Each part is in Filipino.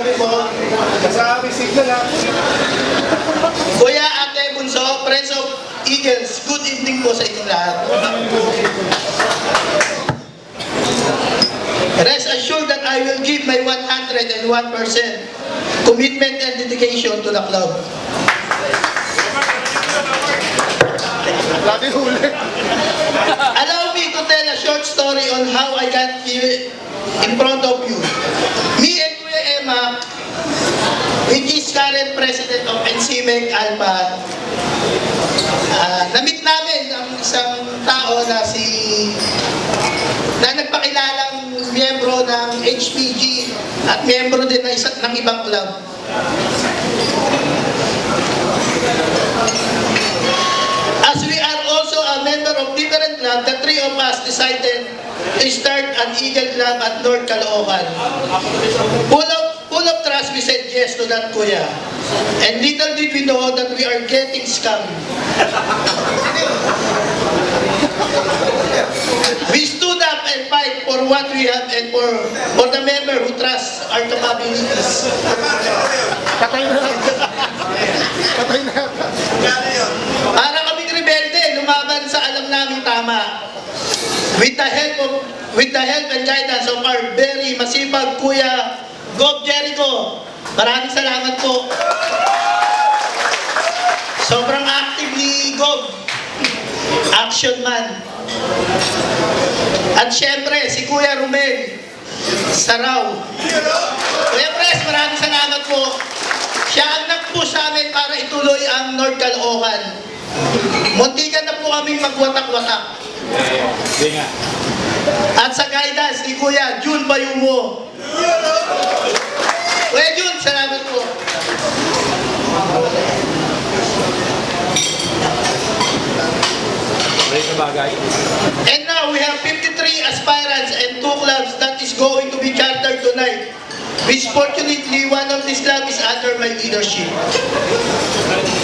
gabi po. Sa aming signal ha. Kuya, Ate, Bunso, Friends of Eagles, good evening po sa inyong lahat. Rest assured that I will give my 101% commitment and dedication to the club. Lagi huli. Allow me to tell a short story on how I got here in front of you. Me and Kuya Emma, which is current president of NCMEC Alpha, na-meet namin ang isang tao na nagpakilalang miyembro ng HPG at miyembro din ng ibang club. As we are also a member of different club, the three of us decided to start an Eagle Club at North Caloocan. Full of trust, we said yes to that, Kuya. And little did we know that we are getting scammed. We stood up and fight for what we have and for the member who trusts our capabilities. Patay na lang. Patay na lang. Para kaming rebelde, lumaban sa alam naming tama. With the help and guidance of our very masipag Kuya Gob Jericho. Maraming salamat po. Sobrang active ni Gob. Action man. At syempre, si Kuya Romel Saraw. Kuya Pres, maraming salamat po. Siya ang nag-push sa amin para ituloy ang North Caloocan. Muntikan na po kaming magwatak-watak. At sa guidance ni Kuya Jun Bayumo. Kuya Jun, salamat po. And now we have 53 aspirants and 2 clubs that is going to be chartered tonight. Which fortunately, one of these clubs is under my leadership.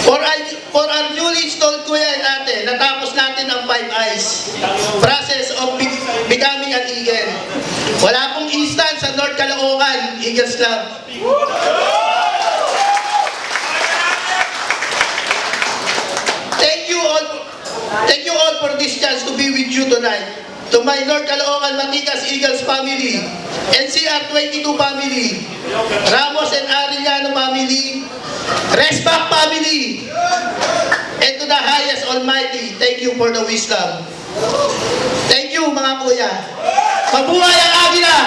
For our newly installed Kuya and Ate, natapos natin ang 5 eyes. Process of becoming an Eagle. Wala pong instant sa North Caloocan Eagles Club. Thank you all for this chance to be with you tonight. To my North Caloocan Matikas Eagles family, NCR 22 family, Ramos and Arellano family, Resback family, and to the highest Almighty, thank you for the wisdom. Thank you mga kuya. Mabuhay ang Agila!